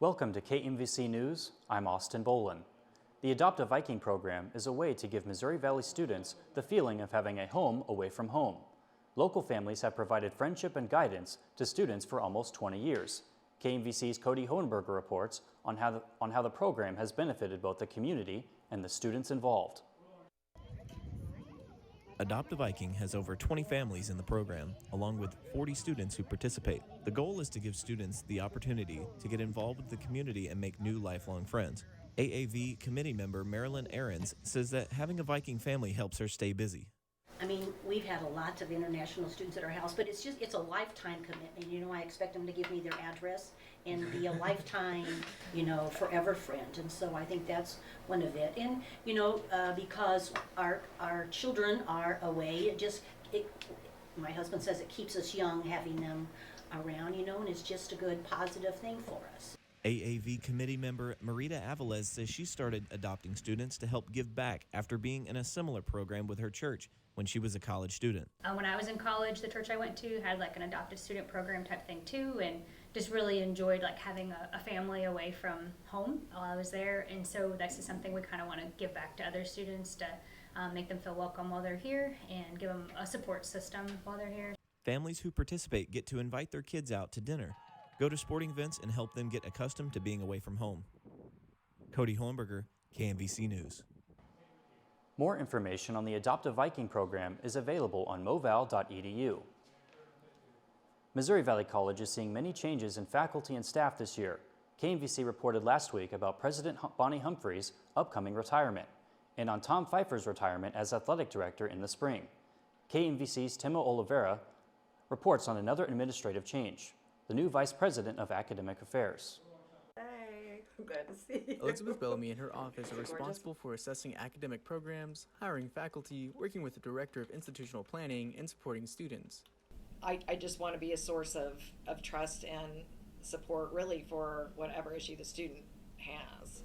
Welcome to KMVC News. I'm Austin Bolin. The Adopt a Viking program is a way to give Missouri Valley students the feeling of having a home away from home. Local families have provided friendship and guidance to students for almost 20 years. KMVC's Cody Hohenberger reports on how the program has benefited both the community and the students involved. Adopt a Viking has over 20 families in the program, along with 40 students who participate. The goal is to give students the opportunity to get involved with the community and make new lifelong friends. AAV committee member Marilyn Ahrens says that having a Viking family helps her stay busy. I mean, we've had a lot of international students at our house, but it's a lifetime commitment. You know, I expect them to give me their address and be a lifetime, forever friend. And so I think that's one of it. And, because our children are away, my husband says it keeps us young having them around, and it's just a good positive thing for us. AAV committee member Marita Avilés says she started adopting students to help give back after being in a similar program with her church when she was a college student. When I was in college, the church I went to had like an adopted student program type thing too, and just really enjoyed like having a family away from home while I was there. And so that's just something we kind of want to give back to other students to make them feel welcome while they're here and give them a support system while they're here. Families who participate get to invite their kids out to dinner, go to sporting events, and help them get accustomed to being away from home. Cody Hohenberger, KMVC News. More information on the Adopt a Viking program is available on moval.edu. Missouri Valley College is seeing many changes in faculty and staff this year. KMVC reported last week about President Bonnie Humphrey's upcoming retirement and on Tom Pfeiffer's retirement as athletic director in the spring. KMVC's Timo Oliveira reports on another administrative change, the new Vice President of Academic Affairs. I'm glad to see you. Elizabeth Bellamy and her office are responsible for assessing academic programs, hiring faculty, working with the Director of Institutional Planning, and supporting students. I just want to be a source of trust and support really for whatever issue the student has.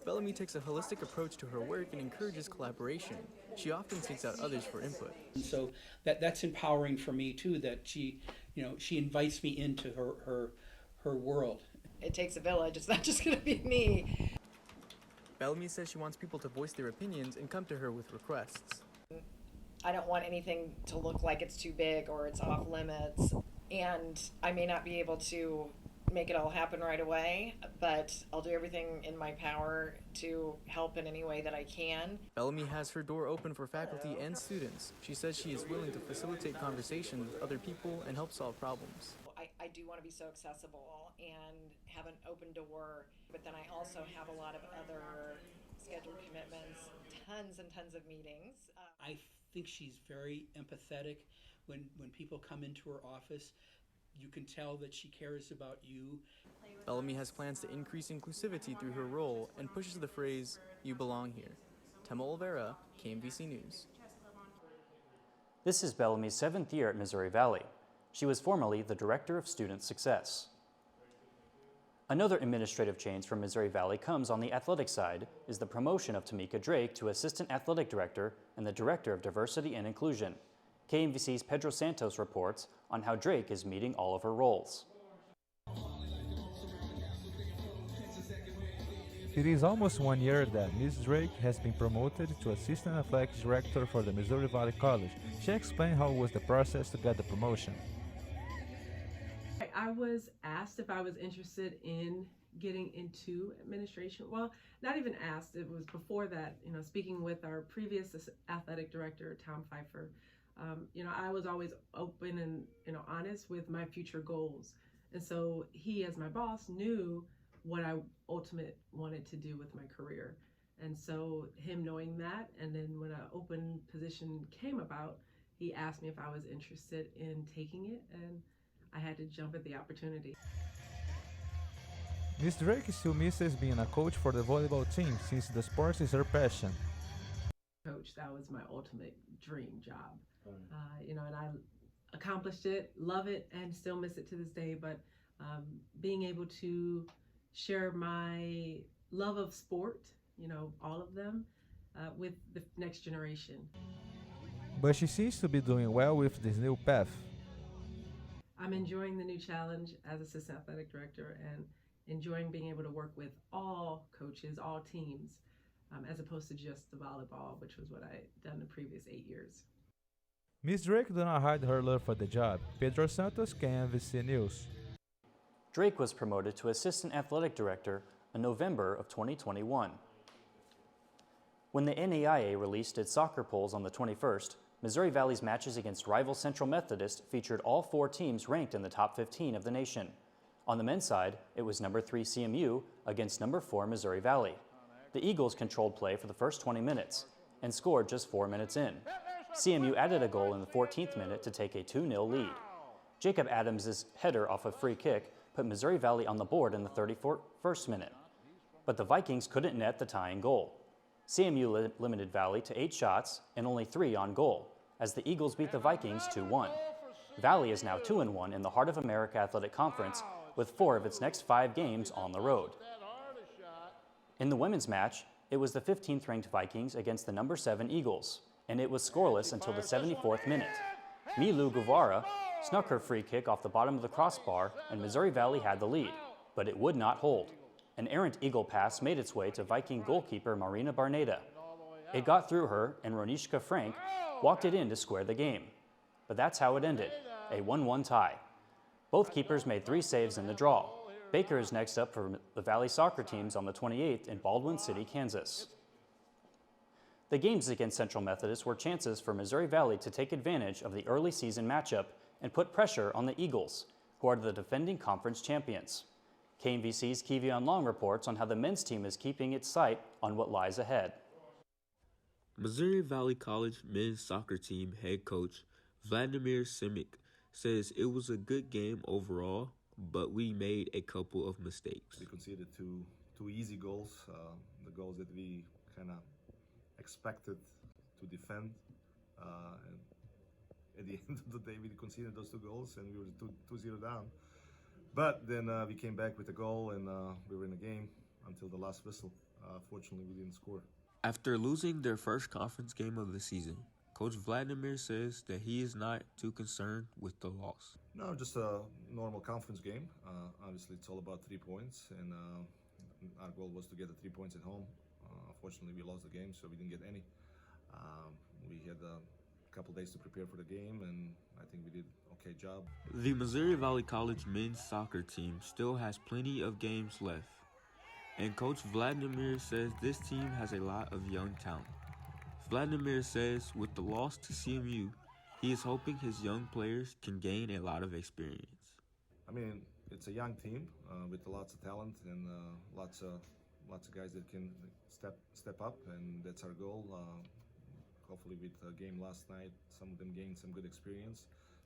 Bellamy takes a holistic approach to her work and encourages collaboration. She often seeks out others for input. And so that's empowering for me too, that she invites me into her world. It takes a village. It's not just going to be me. Bellamy says she wants people to voice their opinions and come to her with requests. I don't want anything to look like it's too big or it's off limits. And I may not be able to make it all happen right away, but I'll do everything in my power to help in any way that I can. Bellamy has her door open for faculty and students. She says she is willing to facilitate conversations with other people and help solve problems. I do want to be so accessible and have an open door, but then I also have a lot of other scheduled commitments, tons and tons of meetings. I think she's very empathetic. When people come into her office, you can tell that she cares about you. Bellamy has plans to increase inclusivity through her role and pushes the phrase, "You belong here." Timo Oliveira, KMVC News. This is Bellamy's 7th year at Missouri Valley. She was formerly the Director of Student Success. Another administrative change from Missouri Valley comes on the athletic side is the promotion of Tamika Drake to Assistant Athletic Director and the Director of Diversity and Inclusion. KMVC's Pedro Santos reports on how Drake is meeting all of her roles. It is almost 1 year that Ms. Drake has been promoted to Assistant Athletic Director for the Missouri Valley College. She explained how was the process to get the promotion. I was asked if I was interested in getting into administration. Well, not even asked, it was before that, speaking with our previous athletic director, Tom Pfeiffer. I was always open and, honest with my future goals. And so he, as my boss, knew what I ultimately wanted to do with my career. And so him knowing that, and then when an open position came about, he asked me if I was interested in taking it, and I had to jump at the opportunity. Ms. Drake still misses being a coach for the volleyball team since the sport is her passion. Coach, that was my ultimate dream job. And I accomplished it, love it, and still miss it to this day. But being able to share my love of sport, all of them, with the next generation. But she seems to be doing well with this new path. I'm enjoying the new challenge as Assistant Athletic Director, and enjoying being able to work with all coaches, all teams, as opposed to just the volleyball, which was what I'd done the previous 8 years. Miss Drake did not hide her love for the job. Pedro Santos, KMVC News. Drake was promoted to Assistant Athletic Director in November of 2021. When the NAIA released its soccer polls on the 21st, Missouri Valley's matches against rival Central Methodist featured all 4 teams ranked in the top 15 of the nation. On the men's side, it was number 3 CMU against number 4 Missouri Valley. The Eagles controlled play for the first 20 minutes and scored just 4 minutes in. CMU added a goal in the 14th minute to take a 2-0 lead. Jacob Adams' header off a free kick put Missouri Valley on the board in the 31st minute. But the Vikings couldn't net the tying goal. CMU limited Valley to 8 shots and only 3 on goal, as the Eagles beat the Vikings 2-1. Valley is now 2-1 in the Heart of America Athletic Conference, with 4 of its next 5 games on the road. In the women's match, it was the 15th-ranked Vikings against the number 7 Eagles, and it was scoreless until the 74th minute. Milu Guevara snuck her free kick off the bottom of the crossbar, and Missouri Valley had the lead, but it would not hold. An errant Eagle pass made its way to Viking goalkeeper Marina Barneda. It got through her, and Ronishka Frank walked it in to square the game. But that's how it ended, a 1-1 tie. Both keepers made 3 saves in the draw. Baker is next up for the Valley soccer teams on the 28th in Baldwin City, Kansas. The games against Central Methodist were chances for Missouri Valley to take advantage of the early season matchup and put pressure on the Eagles, who are the defending conference champions. KMVC's Kevion Long reports on how the men's team is keeping its sight on what lies ahead. Missouri Valley College men's soccer team head coach Vladimir Simic says it was a good game overall, but we made a couple of mistakes. We conceded two easy goals, the goals that we kind of expected to defend. And at the end of the day, we conceded those 2 goals and we were 2-0 down. But then we came back with a goal and we were in the game until the last whistle. Fortunately, we didn't score. After losing their first conference game of the season, Coach Vladimir says that he is not too concerned with the loss. No, just a normal conference game. Obviously, it's all about 3 points, and our goal was to get the 3 points at home. Unfortunately, we lost the game, so we didn't get any. We had a couple days to prepare for the game, and I think we did an okay job. The Missouri Valley College men's soccer team still has plenty of games left, and Coach Vladimir says this team has a lot of young talent. Vladimir says with the loss to CMU, he is hoping his young players can gain a lot of experience. I mean, it's a young team with lots of talent and lots of guys that can step up, and that's our goal. Hopefully, with the game last night, some of them gained some good experience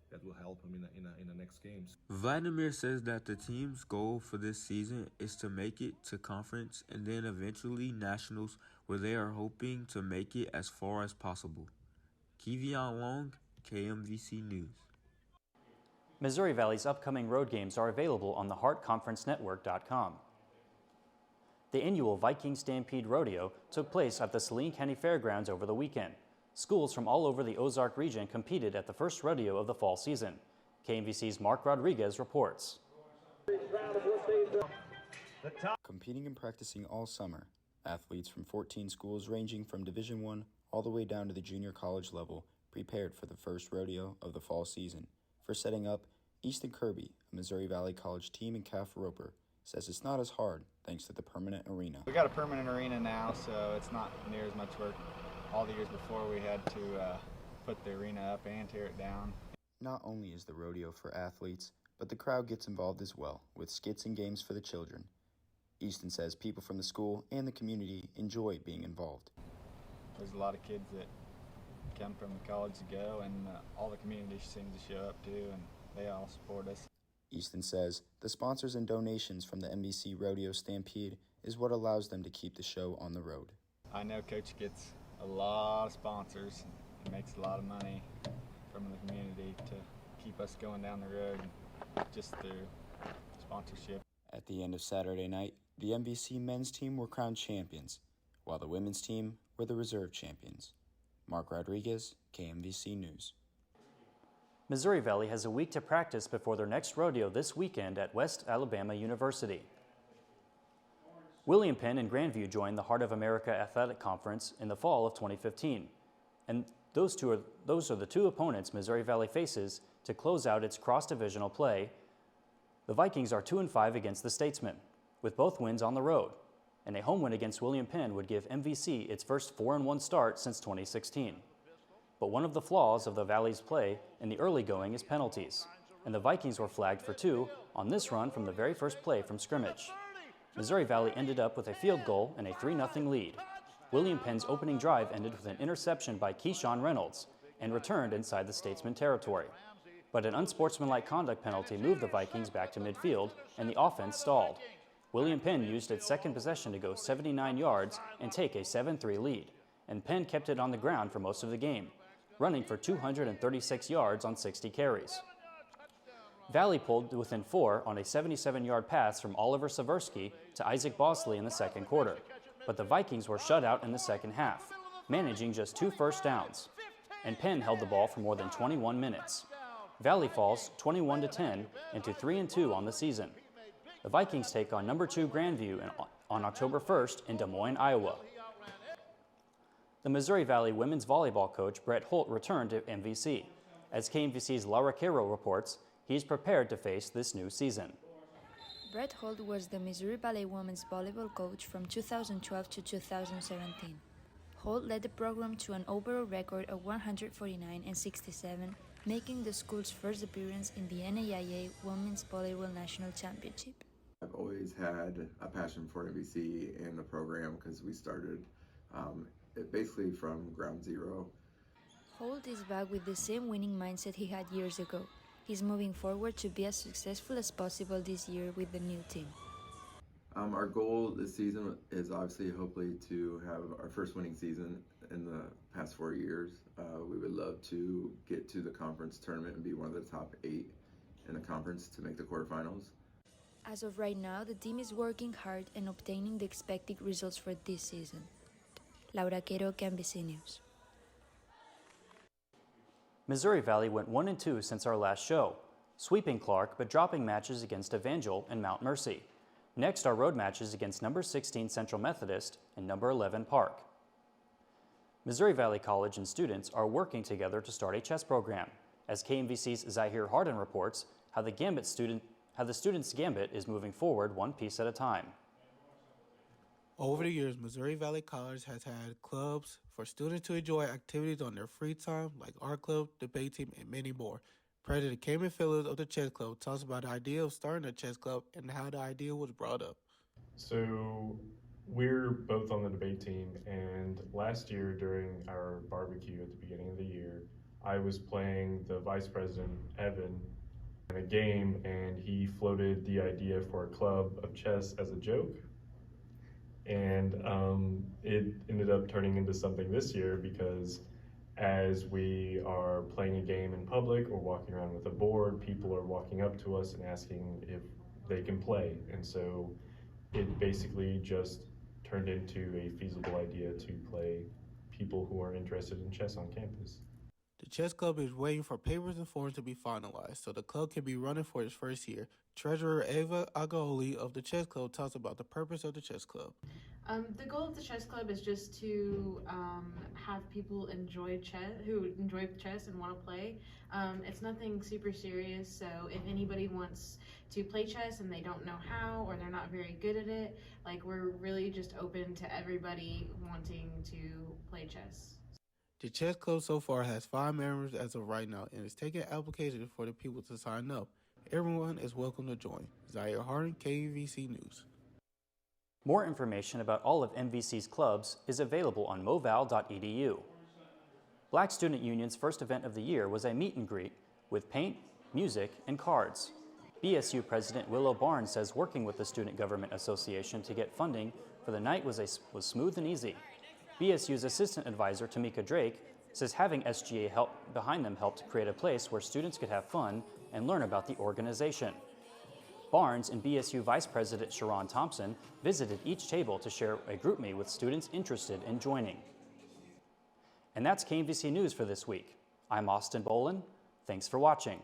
that will help them in the next games. Vladimir says that the team's goal for this season is to make it to conference and then eventually nationals, where they are hoping to make it as far as possible. Kevion Long, KMVC News. Missouri Valley's upcoming road games are available on the HeartConferenceNetwork.com. The annual Viking Stampede Rodeo took place at the Saline County Fairgrounds over the weekend. Schools from all over the Ozark region competed at the first rodeo of the fall season. KMVC's Mark Rodriguez reports. Competing and practicing all summer, athletes from 14 schools ranging from Division I all the way down to the junior college level prepared for the first rodeo of the fall season. For setting up, Easton Kirby, a Missouri Valley College team and calf roper, says it's not as hard thanks to the permanent arena. We got a permanent arena now, so it's not near as much work. All the years before, we had to put the arena up and tear it down. Not only is the rodeo for athletes, but the crowd gets involved as well, with skits and games for the children. Easton says people from the school and the community enjoy being involved. There's a lot of kids that come from the college to go, and all the community seems to show up too, and they all support us. Easton says the sponsors and donations from the MVC Rodeo Stampede is what allows them to keep the show on the road. I know Coach gets a lot of sponsors and makes a lot of money from the community to keep us going down the road just through sponsorship. At the end of Saturday night, the MVC men's team were crowned champions, while the women's team were the reserve champions. Mark Rodriguez, KMVC News. Missouri Valley has a week to practice before their next rodeo this weekend at West Alabama University. William Penn and Grandview joined the Heart of America Athletic Conference in the fall of 2015. And those are the two opponents Missouri Valley faces to close out its cross-divisional play. The Vikings are 2-5 against the Statesmen, with both wins on the road. And a home win against William Penn would give MVC its first 4-1 start since 2016. But one of the flaws of the Valley's play in the early going is penalties, and the Vikings were flagged for 2 on this run from the very first play from scrimmage. Missouri Valley ended up with a field goal and a 3-0 lead. William Penn's opening drive ended with an interception by Keyshawn Reynolds and returned inside the Statesman territory. But an unsportsmanlike conduct penalty moved the Vikings back to midfield, and the offense stalled. William Penn used its second possession to go 79 yards and take a 7-3 lead, and Penn kept it on the ground for most of the game, running for 236 yards on 60 carries. Valley pulled to within 4 on a 77-yard pass from Oliver Seversky to Isaac Bosley in the second quarter, but the Vikings were shut out in the second half, managing just 2 first downs, and Penn held the ball for more than 21 minutes. Valley falls 21-10 into 3-2 on the season. The Vikings take on number 2 Grandview on October 1st in Des Moines, Iowa. The Missouri Valley women's volleyball coach Brett Holt returned to MVC. As KMVC's Laura Caro reports, he is prepared to face this new season. Brett Holt was the Missouri Valley women's volleyball coach from 2012 to 2017. Holt led the program to an overall record of 149-67, making the school's first appearance in the NAIA Women's Volleyball National Championship. I've always had a passion for MVC and the program because we started it basically from ground zero. Holt is back with the same winning mindset he had years ago. He's moving forward to be as successful as possible this year with the new team. Our goal this season is obviously hopefully to have our first winning season in the past 4 years. We would love to get to the conference tournament and be one of the top 8 in the conference to make the quarterfinals. As of right now, the team is working hard and obtaining the expected results for this season. Laura Quero, KMVC News. Missouri Valley went 1-2 since our last show, sweeping Clark but dropping matches against Evangel and Mount Mercy. Next are road matches against number 16 Central Methodist and number 11 Park. Missouri Valley College and students are working together to start a chess program, as KMVC's Zahir Hardin reports how the students' gambit is moving forward one piece at a time. Over the years, Missouri Valley College has had clubs for students to enjoy activities on their free time, like art club, debate team, and many more. President Cayman Phillips of the chess club tells us about the idea of starting a chess club and how the idea was brought up. So we're both on the debate team, and last year during our barbecue at the beginning of the year, I was playing the vice president, Evan, in a game, and he floated the idea for a club of chess as a joke. And it ended up turning into something this year because as we are playing a game in public or walking around with a board, people are walking up to us and asking if they can play. And so it basically just turned into a feasible idea to play people who are interested in chess on campus. The chess club is waiting for papers and forms to be finalized so the club can be running for its first year. Treasurer Ava Agoli of the chess club tells about the purpose of the chess club. The goal of the chess club is just to have people enjoy chess and want to play. It's nothing super serious, so if anybody wants to play chess and they don't know how or they're not very good at it, like, we're really just open to everybody wanting to play chess. The chess club so far has 5 members as of right now and is taking applications for the people to sign up. Everyone is welcome to join. Zaire Hardin, KMVC News. More information about all of MVC's clubs is available on moval.edu. Black Student Union's first event of the year was a meet and greet with paint, music, and cards. BSU President Willow Barnes says working with the Student Government Association to get funding for the night was smooth and easy. BSU's assistant advisor, Tamika Drake, says having SGA help behind them helped create a place where students could have fun and learn about the organization. Barnes and BSU Vice President Sharon Thompson visited each table to share a GroupMe with students interested in joining. And that's KMVC News for this week. I'm Austin Bolin. Thanks for watching.